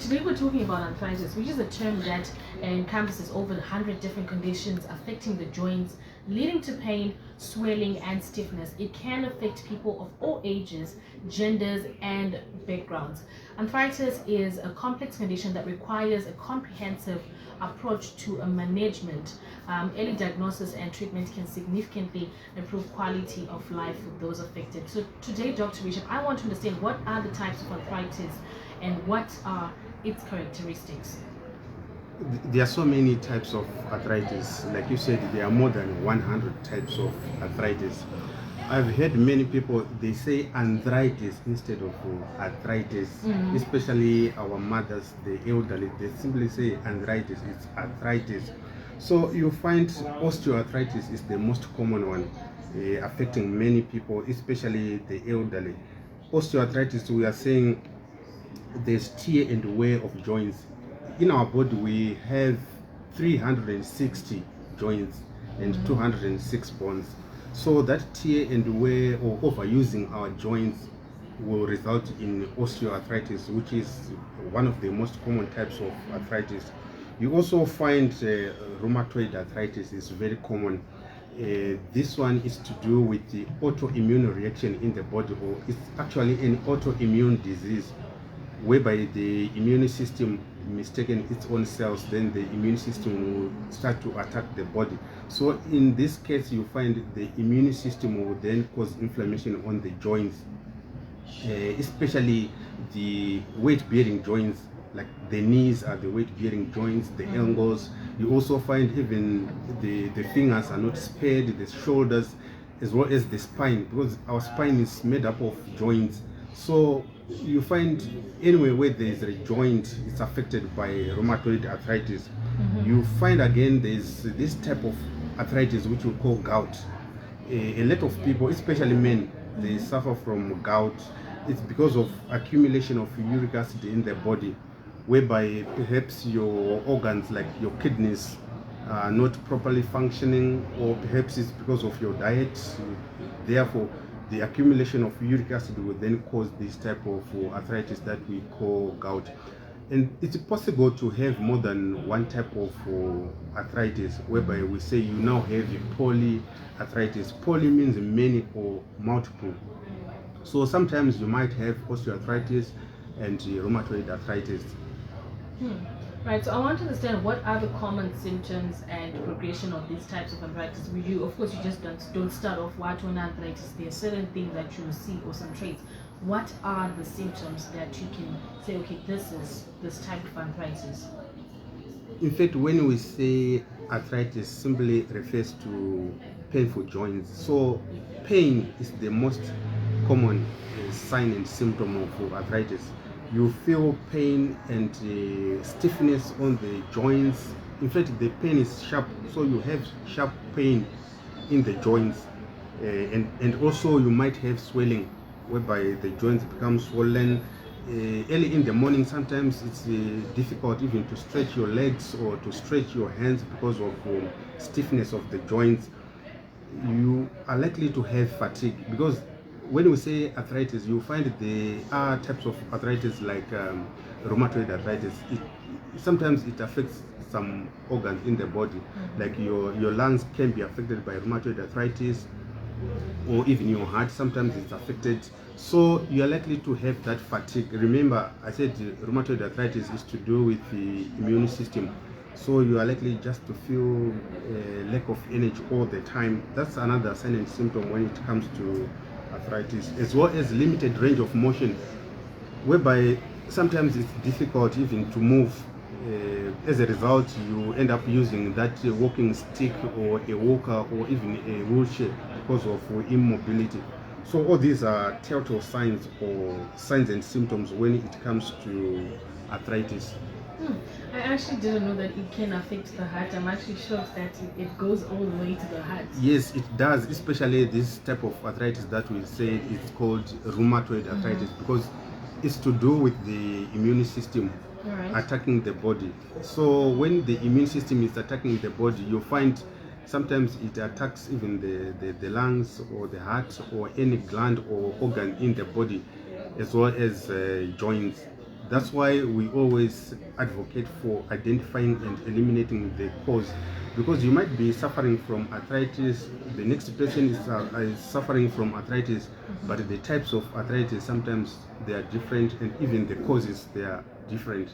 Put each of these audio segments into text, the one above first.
Today we're talking about arthritis, which is a term that encompasses over 100 different conditions affecting the joints, leading to pain, swelling, and stiffness. It can affect people of all ages, genders, and backgrounds. Arthritis is a complex condition that requires a comprehensive approach to a management. Early diagnosis and treatment can significantly improve quality of life for those affected. So today, Dr. Bishop, I want to understand what are the types of arthritis and what are its characteristics. There are so many types of arthritis. Like you said, there are more than 100 types of arthritis. I've heard many people, they say arthritis instead of arthritis, especially our mothers, the elderly, they simply say arthritis, it's arthritis. So you find osteoarthritis is the most common one, affecting many people, especially the elderly. Osteoarthritis, we are saying there's tear and wear of joints. In our body, we have 360 joints and 206 bones. So that tear and wear or overusing our joints will result in osteoarthritis, which is one of the most common types of arthritis. You also find rheumatoid arthritis is very common. This one is to do with the autoimmune reaction in the body, or it's actually an autoimmune disease whereby the immune system mistaken its own cells, then the immune system will start to attack the body. So in this case, you find the immune system will then cause inflammation on the joints, especially the weight-bearing joints, like the knees are the weight-bearing joints, the ankles. You also find even the fingers are not spared, the shoulders, as well as the spine, because our spine is made up of joints. So you find anywhere where there is a joint, it's affected by rheumatoid arthritis. You find again there's this type of arthritis which we call gout. A lot of people, especially men, they suffer from gout. It's because of accumulation of uric acid in the body, whereby perhaps your organs like your kidneys are not properly functioning, or perhaps it's because of your diet. Therefore, the accumulation of uric acid will then cause this type of arthritis that we call gout. And it's possible to have more than one type of arthritis, whereby we say you now have a polyarthritis. Poly means many or multiple. So sometimes you might have osteoarthritis and rheumatoid arthritis. Right, so I want to understand what are the common symptoms and progression of these types of arthritis. Of course, you just don't start off with arthritis. There are certain things that you will see or some traits. What are the symptoms that you can say, okay, this is this type of arthritis? In fact, when we say arthritis, simply refers to painful joints. So pain is the most common sign and symptom of arthritis. You feel pain and stiffness on the joints. In fact, the pain is sharp, so you have sharp pain in the joints, and also you might have swelling, whereby the joints become swollen. Early in the morning, sometimes it's difficult even to stretch your legs or to stretch your hands because of stiffness of the joints. You are likely to have fatigue, because when we say arthritis, you find there are types of arthritis like rheumatoid arthritis. Sometimes it affects some organs in the body, like your lungs can be affected by rheumatoid arthritis, or even your heart, sometimes it's affected. So you are likely to have that fatigue. Remember, I said rheumatoid arthritis is to do with the immune system. So you are likely just to feel a lack of energy all the time. That's another sign and symptom when it comes to arthritis, as well as limited range of motion, whereby sometimes it's difficult even to move. As a result, you end up using that walking stick or a walker or even a wheelchair because of immobility. So all these are telltale signs or signs and symptoms when it comes to arthritis. I actually didn't know that it can affect the heart. I'm actually shocked that it goes all the way to the heart. Yes, it does, especially this type of arthritis that we say is called rheumatoid arthritis, because it's to do with the immune system attacking the body. So when the immune system is attacking the body, you find sometimes it attacks even the lungs or the heart or any gland or organ in the body, as well as joints. That's why we always advocate for identifying and eliminating the cause, because you might be suffering from arthritis, the next person is suffering from arthritis, but the types of arthritis sometimes they are different, and even the causes they are different.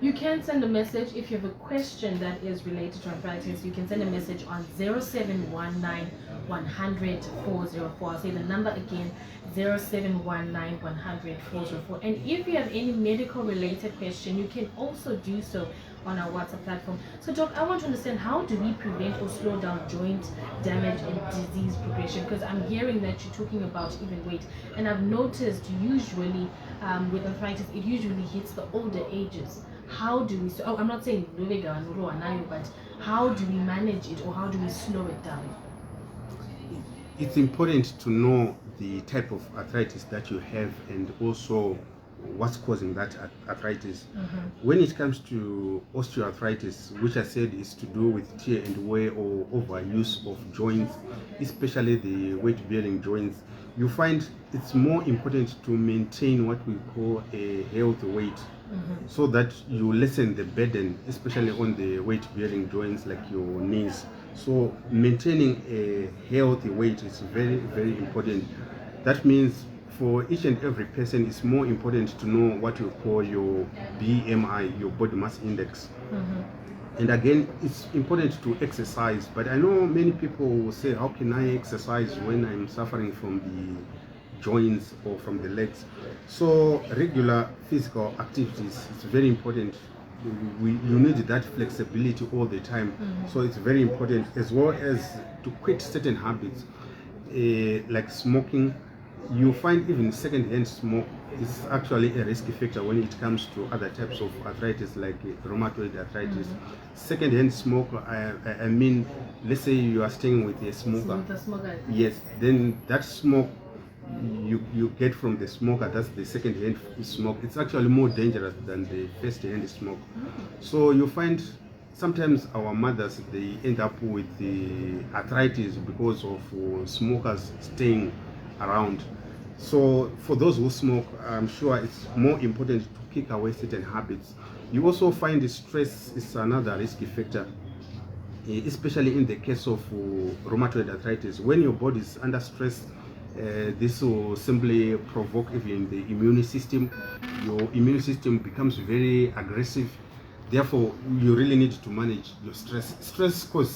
You can send a message if you have a question that is related to arthritis. You can send a message on 0719 100 404. I'll say the number again, 0719 100 404. And if you have any medical related question, you can also do so on our WhatsApp platform. So Doc, I want to understand, how do we prevent or slow down joint damage and disease progression? Because I'm hearing that you're talking about even weight, and I've noticed usually with arthritis it usually hits the older ages. How do we, I'm not saying but how do we manage it, or how do we slow it down? It's important to know the type of arthritis that you have, and also what's causing that arthritis. When it comes to osteoarthritis, which I said is to do with tear and wear or overuse of joints, especially the weight-bearing joints, you find it's more important to maintain what we call a healthy weight, so that you lessen the burden, especially on the weight-bearing joints like your knees. So maintaining a healthy weight is very, very important. That means for each and every person, it's more important to know what you call your BMI, your body mass index. And again, it's important to exercise, but I know many people will say, how can I exercise when I'm suffering from the joints or from the legs? So regular physical activities is very important. You need that flexibility all the time. So it's very important, as well as to quit certain habits like smoking. You find even second-hand smoke is actually a risk factor when it comes to other types of arthritis like rheumatoid arthritis. Second-hand smoke, I mean, let's say you are staying with a smoker. Yes, then that smoke you get from the smoker, that's the second-hand smoke. It's actually more dangerous than the first-hand smoke. So you find sometimes our mothers, they end up with the arthritis because of smokers staying around. So for those who smoke, I'm sure it's more important to kick away certain habits. You also find the stress is another risk factor, especially in the case of rheumatoid arthritis. When your body is under stress, this will simply provoke even the immune system. Your immune system becomes very aggressive. Therefore, you really need to manage your stress. Stress causes